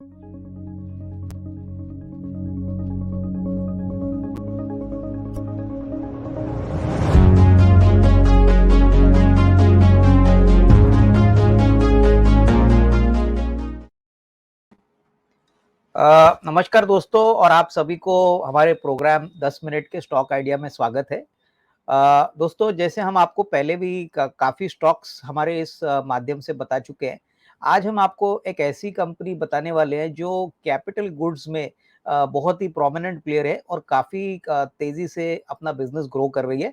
नमस्कार दोस्तों, और आप सभी को हमारे प्रोग्राम 10 मिनट के स्टॉक आइडिया में स्वागत है। दोस्तों, जैसे हम आपको पहले भी काफ़ी स्टॉक्स हमारे इस माध्यम से बता चुके हैं। आज हम आपको एक ऐसी कंपनी बताने वाले हैं जो कैपिटल गुड्स में बहुत ही प्रोमिनेंट प्लेयर है और काफ़ी तेज़ी से अपना बिज़नेस ग्रो कर रही है।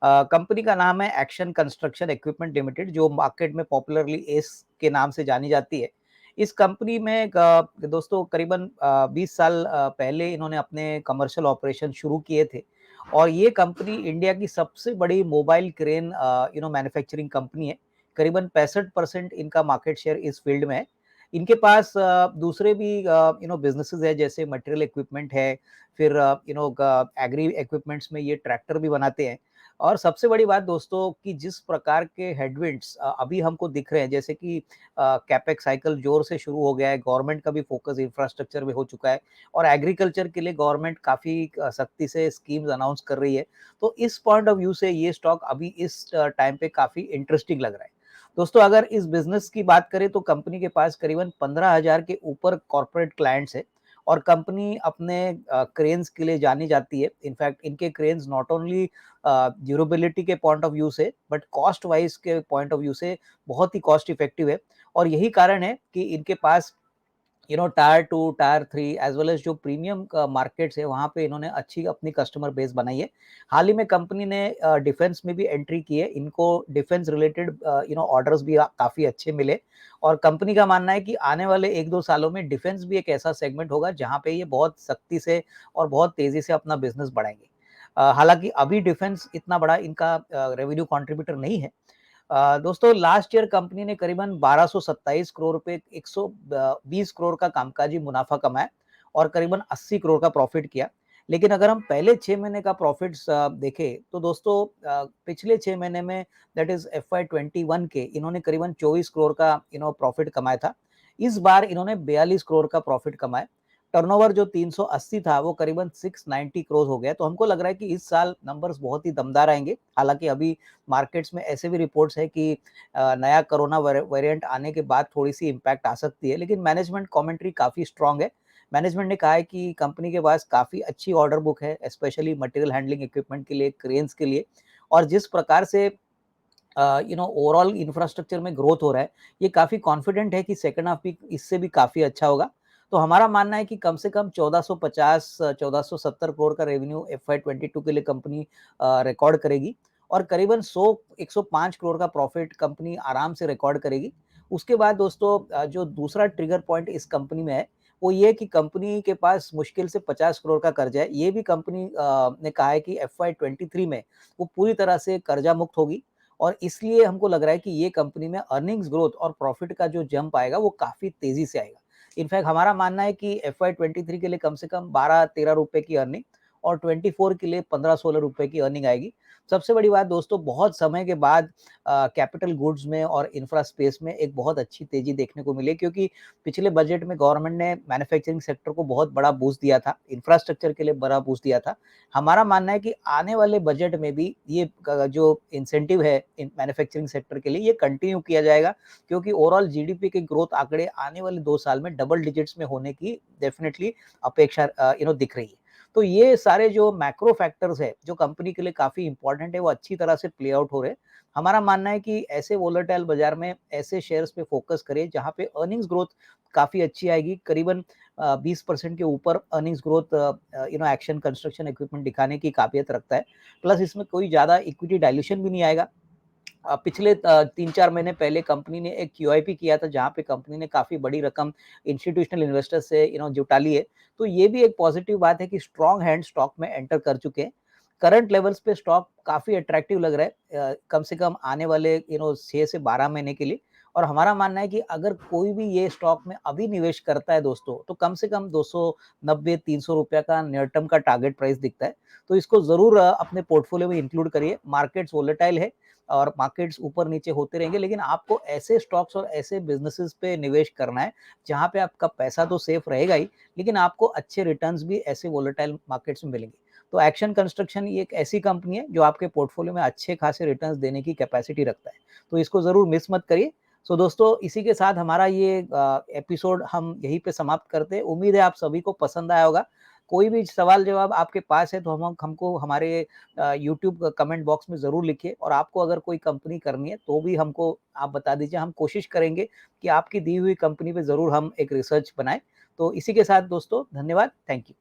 कंपनी का नाम है एक्शन कंस्ट्रक्शन इक्विपमेंट लिमिटेड, जो मार्केट में पॉपुलरली एस के नाम से जानी जाती है। इस कंपनी में दोस्तों करीबन 20 साल पहले इन्होंने अपने कमर्शियल ऑपरेशन शुरू किए थे, और ये कंपनी इंडिया की सबसे बड़ी मोबाइल क्रेन मैन्युफैक्चरिंग कंपनी है। करीबन 65% इनका मार्केट शेयर इस फील्ड में है। इनके पास दूसरे भी बिजनेसेस है, जैसे मटेरियल इक्विपमेंट है, फिर एग्री इक्विपमेंट्स में ये ट्रैक्टर भी बनाते हैं। और सबसे बड़ी बात दोस्तों कि जिस प्रकार के हेडविंड्स अभी हमको दिख रहे हैं, जैसे कि कैपेक्स साइकिल जोर से शुरू हो गया है, गवर्नमेंट का भी फोकस इंफ्रास्ट्रक्चर में हो चुका है, और एग्रीकल्चर के लिए गवर्नमेंट काफ़ी सख्ती से स्कीम्स अनाउंस कर रही है। तो इस पॉइंट ऑफ व्यू से ये स्टॉक अभी इस टाइम पे काफ़ी इंटरेस्टिंग लग रहा है। दोस्तों, अगर इस बिज़नेस की बात करें तो कंपनी के पास करीबन 15,000 के ऊपर कॉर्पोरेट क्लाइंट्स हैं, और कंपनी अपने क्रेन्स के लिए जानी जाती है। इनफैक्ट इनके क्रेन्स नॉट ओनली ड्यूरेबिलिटी के पॉइंट ऑफ व्यू से, बट कॉस्ट वाइज के पॉइंट ऑफ व्यू से बहुत ही कॉस्ट इफेक्टिव है। और यही कारण है कि इनके पास tier 2, tier 3 as well as जो प्रीमियम मार्केट्स है, वहाँ पे इन्होंने अच्छी अपनी कस्टमर बेस बनाई है। हाल ही में कंपनी ने डिफेंस में भी एंट्री की है। इनको डिफेंस रिलेटेड ऑर्डर्स भी काफ़ी अच्छे मिले, और कंपनी का मानना है कि आने वाले 1-2 सालों में डिफेंस भी एक ऐसा सेगमेंट होगा जहाँ पे ये बहुत सख्ती से और बहुत तेज़ी से अपना बिज़नेस बढ़ाएँगे। हालाँकि अभी डिफेंस इतना बड़ा इनका रेवेन्यू कंट्रीब्यूटर नहीं है। दोस्तों, लास्ट ईयर कंपनी ने करीबन 1227 करोड़ रुपए 120 करोड़ का कामकाजी मुनाफा कमाया, और करीबन 80 करोड़ का प्रॉफिट किया। लेकिन अगर हम पहले 6 महीने का प्रॉफिट्स देखें तो दोस्तों, पिछले 6 महीने में, दैट इज FY 21 के, इन्होंने करीबन 24 करोड़ का प्रॉफिट कमाया था। इस बार इन्होंने 42 करोड़ का प्रॉफिट कमाया। टर्नओवर जो 380 था वो करीबन 690 करोड़ हो गया। तो हमको लग रहा है कि इस साल नंबर्स बहुत ही दमदार आएंगे। हालांकि अभी मार्केट्स में ऐसे भी रिपोर्ट्स है कि नया कोरोना वेरिएंट आने के बाद थोड़ी सी इम्पैक्ट आ सकती है, लेकिन मैनेजमेंट कमेंट्री काफ़ी स्ट्रांग है। मैनेजमेंट ने कहा है कि कंपनी के पास काफ़ी अच्छी ऑर्डर बुक है, स्पेशली मटेरियल हैंडलिंग इक्विपमेंट के लिए, क्रेन्स के लिए। और जिस प्रकार से ओवरऑल इंफ्रास्ट्रक्चर में ग्रोथ हो रहा है, ये काफ़ी कॉन्फिडेंट है कि सेकंड हाफ भी इससे भी काफ़ी अच्छा होगा। तो हमारा मानना है कि कम से कम 1450 1470 करोड़ का रेवेन्यू FY 22 के लिए कंपनी रिकॉर्ड करेगी, और करीबन 105 करोड़ का प्रॉफिट कंपनी आराम से रिकॉर्ड करेगी। उसके बाद दोस्तों, जो दूसरा ट्रिगर पॉइंट इस कंपनी में है, वो ये है कि कंपनी के पास मुश्किल से 50 करोड़ का कर्जा है। ये भी कंपनी ने कहा है कि FY 23 में वो पूरी तरह से कर्जा मुक्त होगी, और इसलिए हमको लग रहा है कि ये कंपनी में अर्निंग्स ग्रोथ और प्रॉफिट का जो जंप आएगा वो काफ़ी तेज़ी से आएगा। इनफैक्ट हमारा मानना है कि FY 23 के लिए कम से कम 12-13 रुपए की अर्निंग, और 24 के लिए 15-16 रुपए की अर्निंग आएगी। सबसे बड़ी बात दोस्तों, बहुत समय के बाद कैपिटल गुड्स में और इंफ्रा स्पेस में एक बहुत अच्छी तेज़ी देखने को मिली, क्योंकि पिछले बजट में गवर्नमेंट ने मैन्युफैक्चरिंग सेक्टर को बहुत बड़ा बूस्ट दिया था, इंफ्रास्ट्रक्चर के लिए बड़ा बूस्ट दिया था। हमारा मानना है कि आने वाले बजट में भी ये जो इंसेंटिव है इन मैन्युफैक्चरिंग सेक्टर के लिए, ये कंटिन्यू किया जाएगा, क्योंकि ओवरऑल जीडीपी के ग्रोथ आंकड़े आने वाले 2 साल में डबल डिजिट्स में होने की डेफिनेटली अपेक्षा दिख रही है। तो ये सारे जो मैक्रो फैक्टर्स है, जो कंपनी के लिए काफ़ी इंपॉर्टेंट है, वो अच्छी तरह से प्ले आउट हो रहे हैं। हमारा मानना है कि ऐसे वोलेटाइल बाजार में ऐसे शेयर्स पे फोकस करें जहाँ पे अर्निंग्स ग्रोथ काफ़ी अच्छी आएगी। करीबन 20% के ऊपर earnings growth action construction equipment दिखाने की काबिलियत रखता है। प्लस इसमें कोई ज़्यादा इक्विटी डाइल्यूशन भी नहीं आएगा। पिछले 3-4 महीने पहले कंपनी ने एक QIP किया था, जहाँ पे कंपनी ने काफ़ी बड़ी रकम इंस्टीट्यूशनल इन्वेस्टर्स से जुटा ली है। तो ये भी एक पॉजिटिव बात है कि स्ट्रॉन्ग हैंड स्टॉक में एंटर कर चुके हैं। करंट लेवल्स पे स्टॉक काफ़ी अट्रैक्टिव लग रहा है, कम से कम आने वाले 6 से 12 महीने के लिए। और हमारा मानना है कि अगर कोई भी ये स्टॉक में अभी निवेश करता है दोस्तों, तो कम से कम 290-300 रुपए का नियर टर्म का टारगेट प्राइस दिखता है। तो इसको ज़रूर अपने पोर्टफोलियो में इंक्लूड करिए। मार्केट्स वोलेटाइल है और मार्केट्स ऊपर-नीचे होते रहेंगे, लेकिन आपको ऐसे स्टॉक्स और ऐसे बिज़नेसेस पे निवेश करना है, जहाँ पे आपका पैसा तो सेफ रहेगा ही, लेकिन आपको अच्छे रिटर्न्स भी ऐसे वोलेटाइल मार्केट्स में मिलेंगे। तो एक्शन कंस्ट्रक्शन ये एक ऐसी कंपनी है, जो आपके पोर्टफोलियो में अच्छे खासे रिटर्न्स देने की कैपेसिटी रखता है। तो इसको ज़रूर मिस मत करिए। सो दोस्तों, इसी के साथ हमारा ये एपिसोड हम यहीं पे समाप्त करते हैं। उम्मीद है आप सभी को पसंद आया होगा। कोई भी सवाल-जवाब आपके पास है तो हम हमको हमारे यूट्यूब कमेंट बॉक्स में ज़रूर लिखिए, और आपको अगर कोई कंपनी करनी है तो भी हमको आप बता दीजिए। हम कोशिश करेंगे कि आपकी दी हुई कंपनी पे ज़रूर हम एक रिसर्च बनाएँ। तो इसी के साथ दोस्तों धन्यवाद। Thank you.